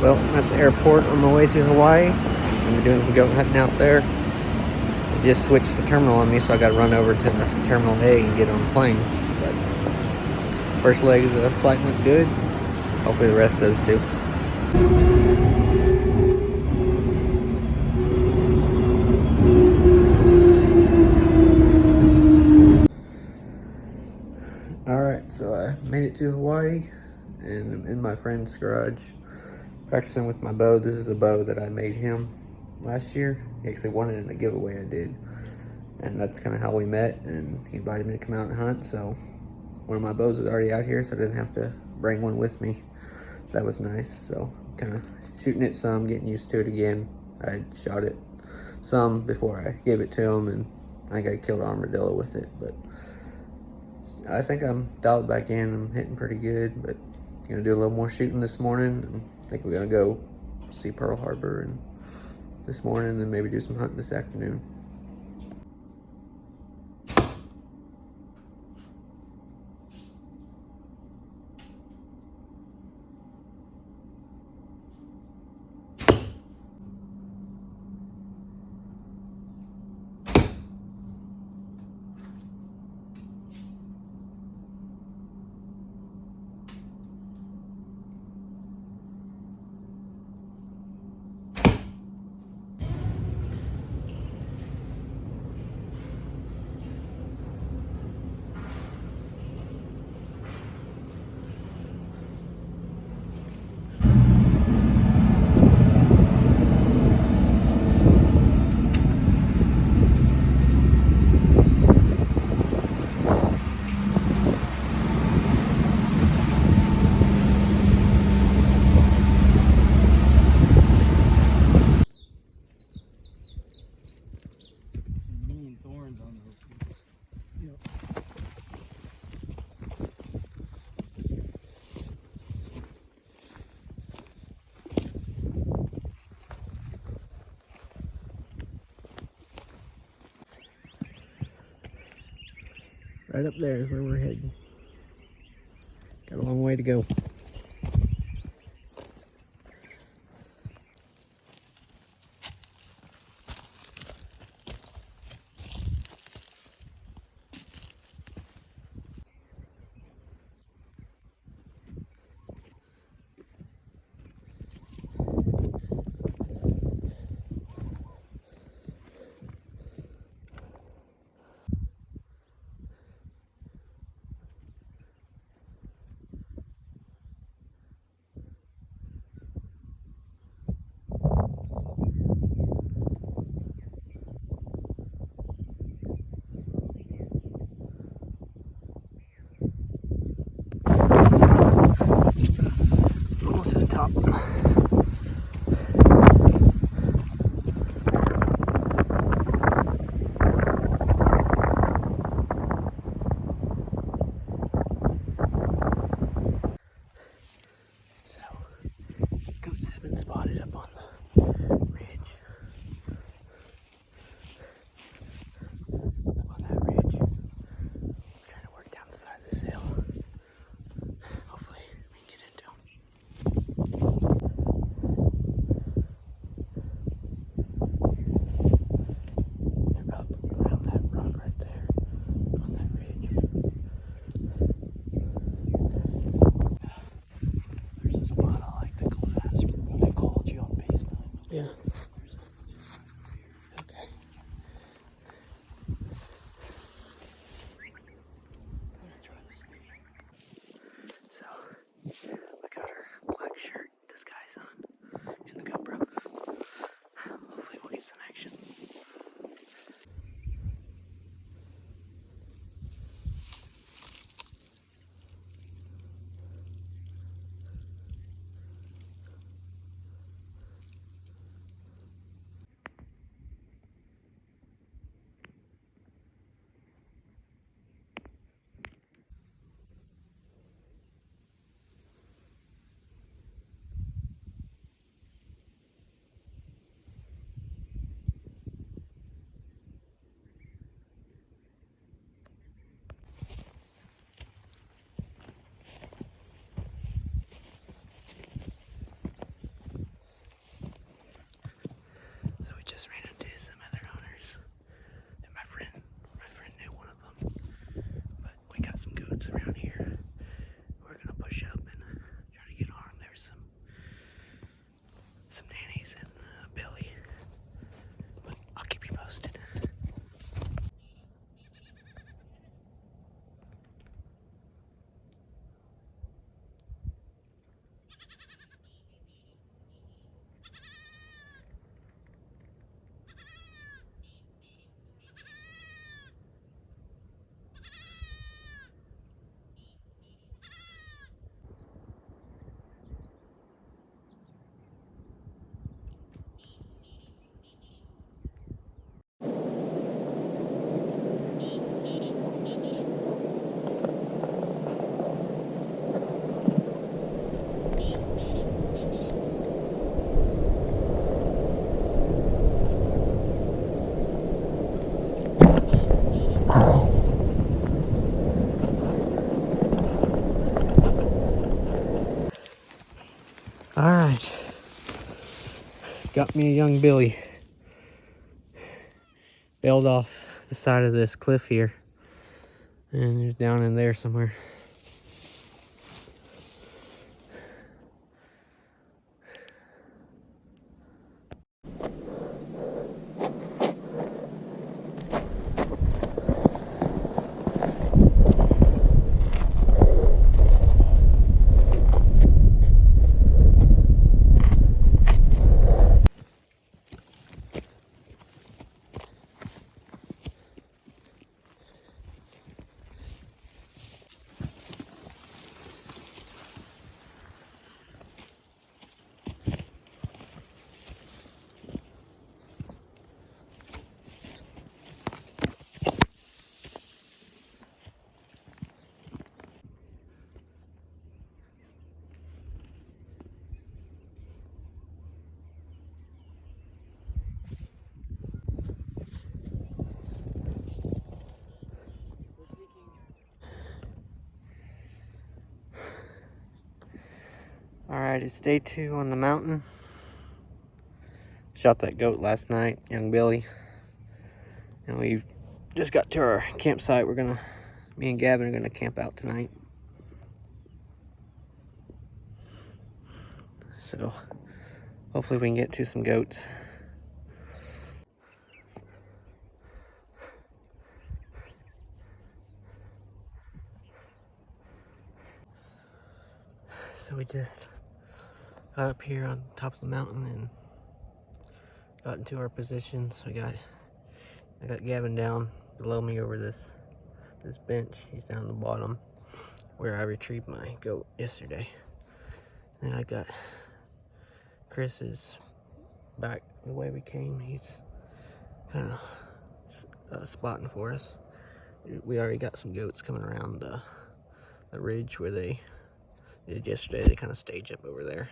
Well, I'm at the airport on my way to Hawaii. I'm gonna be doing some goat hunting out there. They just switched the terminal on me, so I gotta run over to the Terminal A and get on the plane. But first leg of the flight went good. Hopefully the rest does too. Alright, so I made it to Hawaii and I'm in my friend's garage practicing with my bow. This is a bow that I made him last year. He actually won it in a giveaway I did. And that's kind of how we met, and he invited me to come out and hunt. So one of my bows is already out here, so I didn't have to bring one with me. That was nice. So kind of shooting it some, getting used to it again. I shot it some before I gave it to him, and I think I killed an armadillo with it. But I think I'm dialed back in. I'm hitting pretty good, but gonna do a little more shooting this morning. And I think we're gonna go see Pearl Harbor and this morning, and maybe do some hunting this afternoon. Right up there is where we're heading. Got a long way to go. Almost to the top. So, goats have been spotted up on the ridge. Up on that ridge. I'm trying to work down the side of this hill. Hopefully we can get into them. They're up around that rock right there on that ridge. There's a spot I like to collapse. They called you on Got me a young Billy. Bailed off the side of this cliff here. And he's down in there somewhere. Alright, it's day 2 on the mountain. Shot that goat last night, young Billy. And we just got to our campsite. Me and Gavin are gonna camp out tonight. So, hopefully we can get to some goats. So we just got up here on top of the mountain and got into our positions. I got Gavin down below me over this bench. He's down the bottom where I retrieved my goat yesterday. And then I got Chris's back the way we came. He's kind of spotting for us. We already got some goats coming around the ridge where they did yesterday. They kind of stage up over there.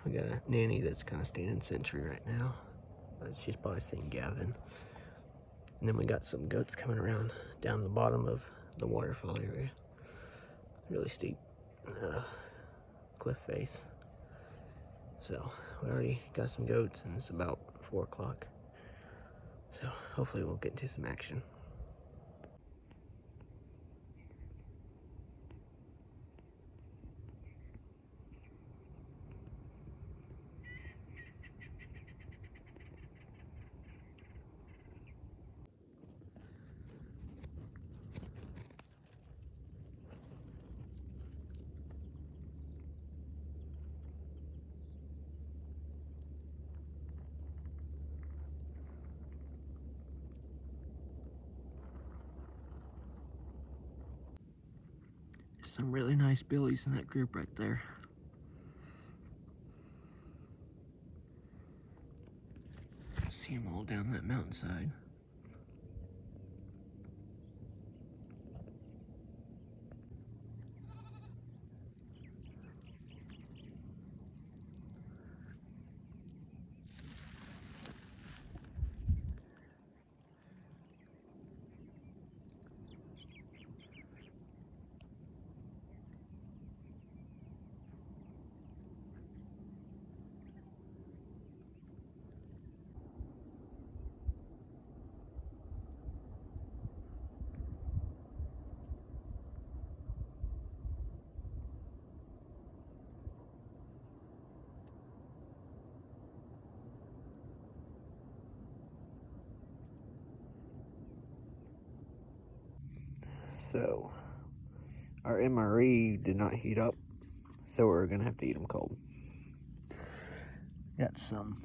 We got a nanny that's kind of standing sentry right now. She's probably seeing Gavin. And then we got some goats coming around down the bottom of the waterfall area. Really steep cliff face. So we already got some goats and it's about 4 o'clock. So hopefully we'll get into some action. Some really nice billies in that group right there. See them all down that mountainside. So, our MRE did not heat up, so we're gonna have to eat them cold. Got some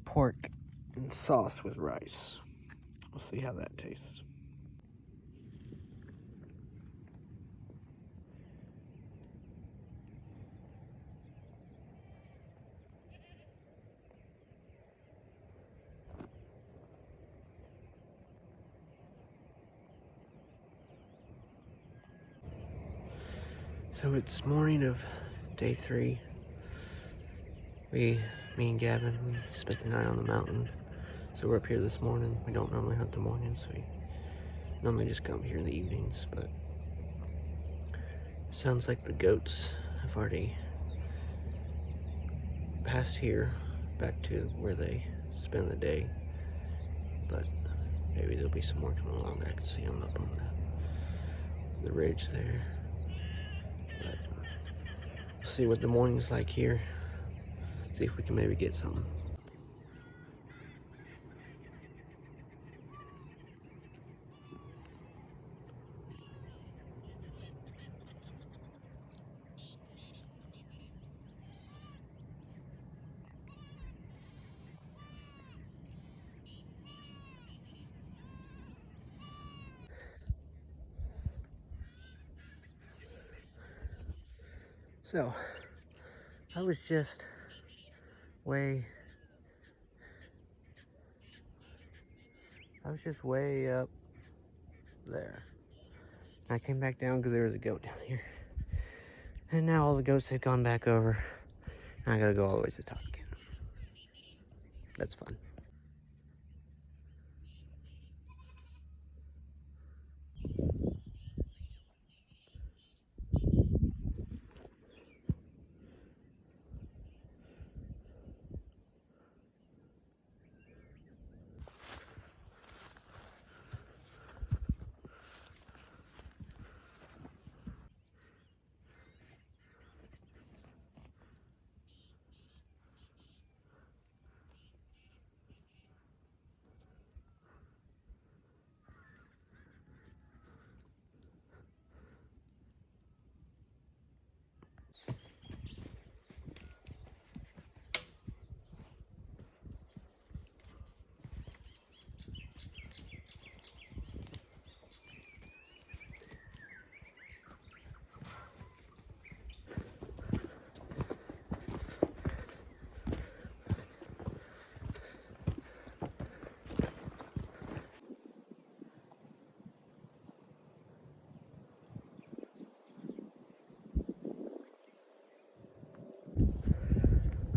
pork and sauce with rice. We'll see how that tastes. So it's morning of day 3. Me and Gavin, we spent the night on the mountain. So we're up here this morning. We don't normally hunt the mornings. We normally just come here in the evenings, but sounds like the goats have already passed here back to where they spend the day. But maybe there'll be some more coming along. I can see them up on the ridge there. But we'll see what the morning's like here. See if we can maybe get something. So, I was just way up there. I came back down because there was a goat down here. And now all the goats have gone back over. And I gotta go all the way to the top again. That's fun.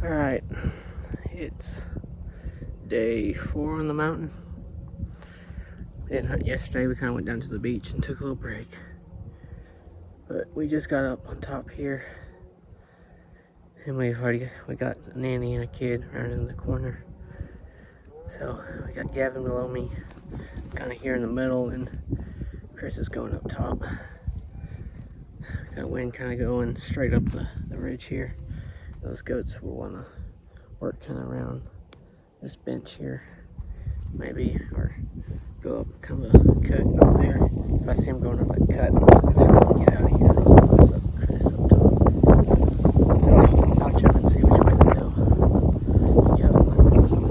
Alright, it's day 4 on the mountain. We didn't hunt yesterday, we kind of went down to the beach and took a little break. But we just got up on top here. And we got a nanny and a kid right in the corner. So we got Gavin below me, kind of here in the middle, and Chris is going up top. Got wind kind of going straight up the ridge here. Those goats will want to work kind of around this bench here, maybe, or go up kind of a cut up there. If I see them going up that cut, I'm gonna get out of here. So what's up, Chris up top? So I'll check and see which way to go. Yeah, I'll get some.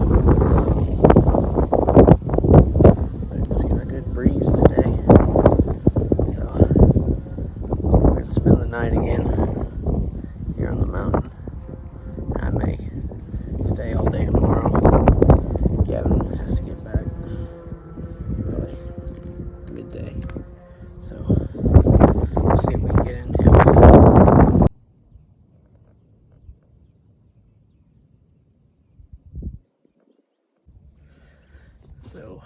But it's got a good breeze today, so we're gonna spend the night again here on the mountain. I may stay all day tomorrow. Gavin has to get back early, midday. So we'll see what we can get into. So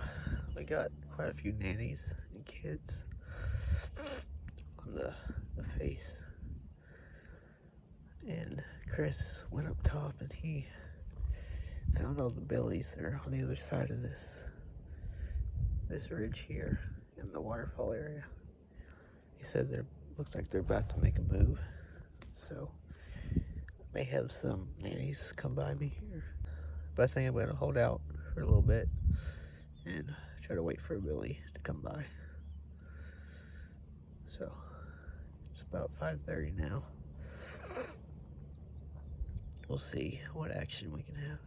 we got quite a few nannies and kids on the face. And Chris went up top and he found all the billies that are on the other side of this ridge here in the waterfall area. He said looks like they're about to make a move. So I may have some nannies come by me here. But I think I'm gonna hold out for a little bit and try to wait for a billy to come by. So it's about 5:30 now. We'll see what action we can have.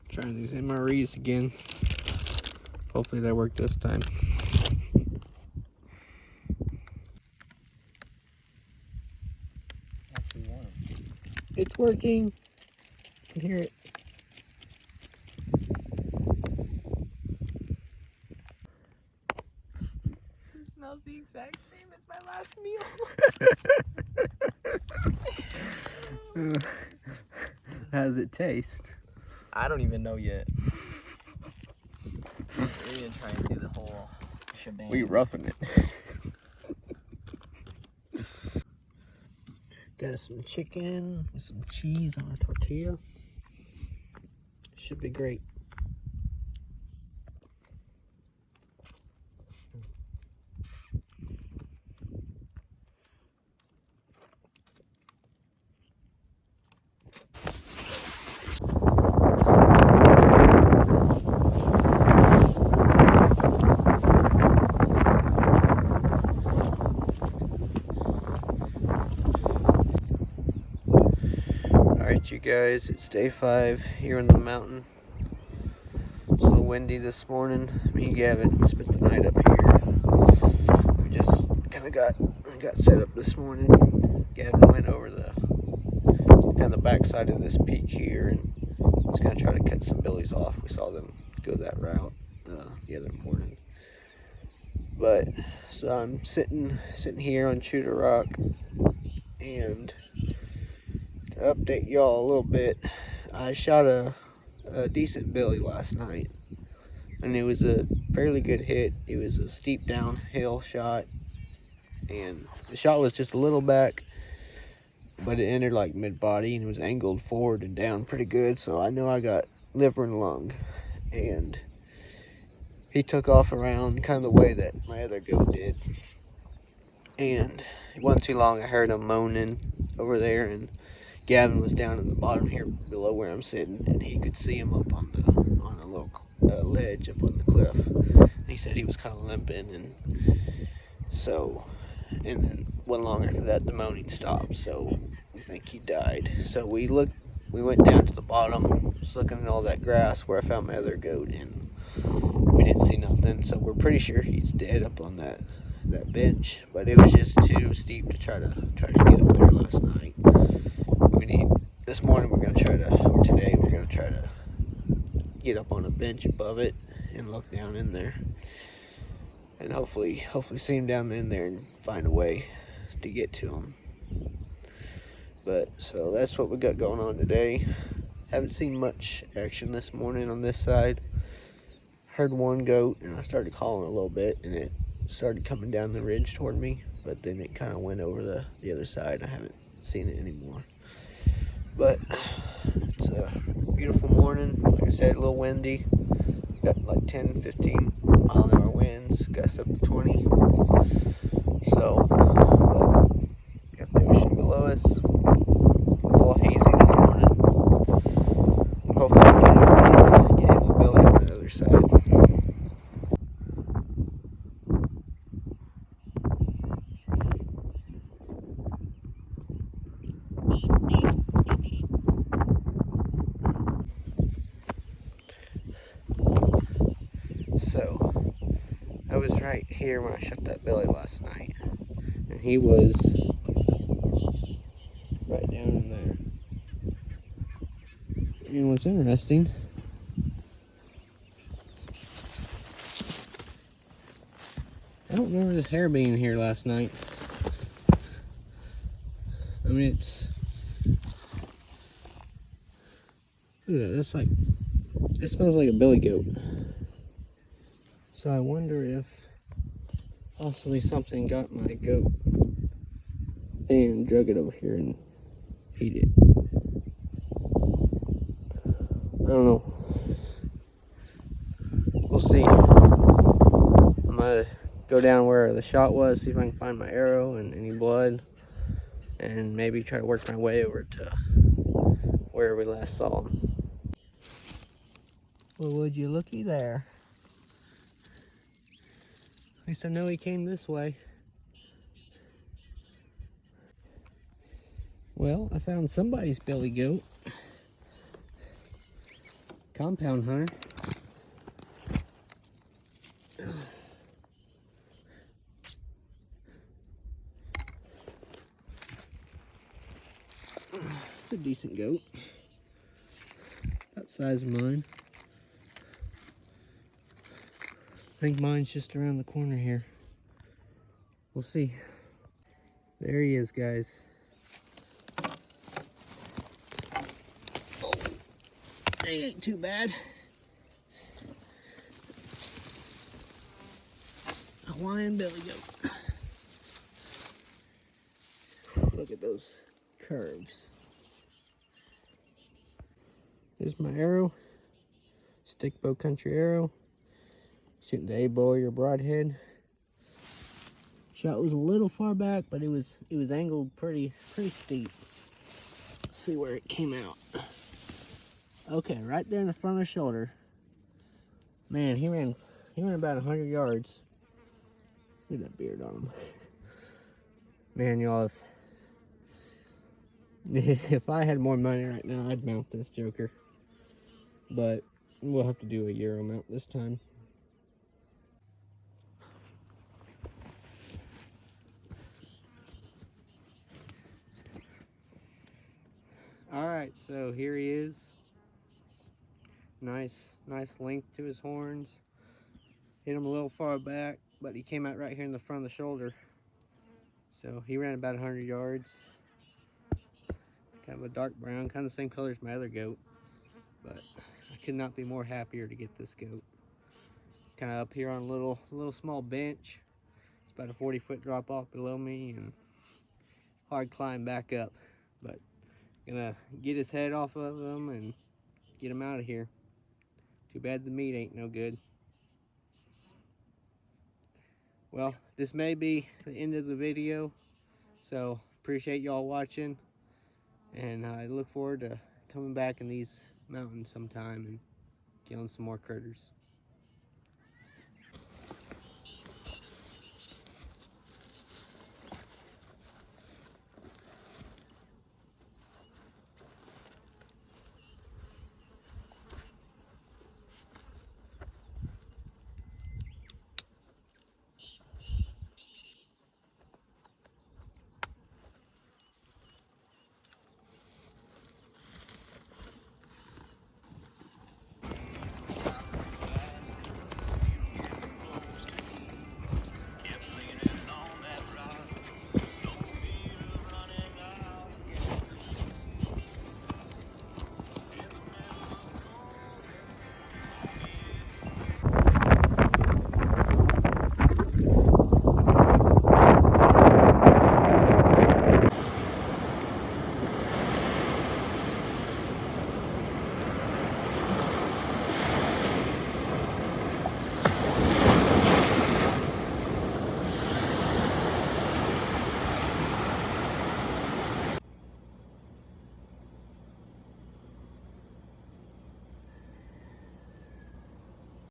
Trying these MREs again. Hopefully that worked this time. Actually, one of them. It's working. I can hear it. It smells the exact same as my last meal. How does it taste? I don't even know yet. We're gonna try and do the whole shebang. We roughing it. Got some chicken with some cheese on a tortilla. Should be great. Alright, you guys, it's day 5 here in the mountain. It's a little windy this morning. Me and Gavin spent the night up here. We just kind of got set up this morning. Gavin went over the backside of this peak here and was gonna try to cut some billies off. We saw them go that route the other morning. But so I'm sitting here on Shooter Rock, and to update y'all a little bit, I shot a decent billy last night, and it was a fairly good hit. It was a steep downhill shot, and the shot was just a little back, but it entered like mid-body and it was angled forward and down pretty good, so I know I got liver and lung. And he took off around kind of the way that my other goat did, and it wasn't too long I heard him moaning over there, and Gavin was down in the bottom here below where I'm sitting, and he could see him up on a little ledge up on the cliff. And he said he was kind of limping, and then wasn't long after that the moaning stopped, so we think he died. So we went down to the bottom, just looking at all that grass where I found my other goat, and we didn't see nothing. So we're pretty sure he's dead up on that bench, but it was just too steep to try to get up there last night. This morning we're gonna try to get up on a bench above it and look down in there, and hopefully see him down in there and find a way to get to him. But so that's what we got going on today. Haven't seen much action this morning on this side. Heard one goat and I started calling a little bit, and it started coming down the ridge toward me, but then it kind of went over the other side. I haven't seen it anymore. But it's a beautiful morning. Like I said, a little windy. Got like 10-15 mile an hour winds, gusts up to 20. So, got the ocean below us. A little hazy this morning. Hopefully get hit with Billy on the other side. So, I was right here when I shot that billy last night, and he was right down in there. And what's interesting, I don't remember this hair being here last night. I mean, look at that, that's like, it smells like a billy goat. So I wonder if possibly something got my goat and drug it over here and ate it. I don't know. We'll see. I'm gonna go down where the shot was, see if I can find my arrow and any blood, and maybe try to work my way over to where we last saw him. Well, would you looky there? At least I know he came this way. Well, I found somebody's billy goat. Compound hunter. It's a decent goat. About the size of mine. I think mine's just around the corner here. We'll see. There he is, guys. Oh, they ain't too bad. Hawaiian billy goat. Look at those curves. There's my arrow. Stick bow country arrow. Shooting the A-boy or broadhead. Shot was a little far back, but it was angled pretty steep. Let's see where it came out. Okay, right there in the front of the shoulder. Man, he ran about 100 yards. Look at that beard on him. Man, y'all, if I had more money right now, I'd mount this joker. But we'll have to do a Euro mount this time. Alright, so here he is. Nice length to his horns. Hit him a little far back, but he came out right here in the front of the shoulder. So he ran about 100 yards. Kind of a dark brown, kind of the same color as my other goat. But I could not be more happier to get this goat. Kind of up here on a little small bench. It's about a 40-foot drop off below me and hard climb back up. But gonna get his head off of him and get him out of here. Too bad the meat ain't no good. Well, this may be the end of the video, so appreciate y'all watching, and I look forward to coming back in these mountains sometime and killing some more critters.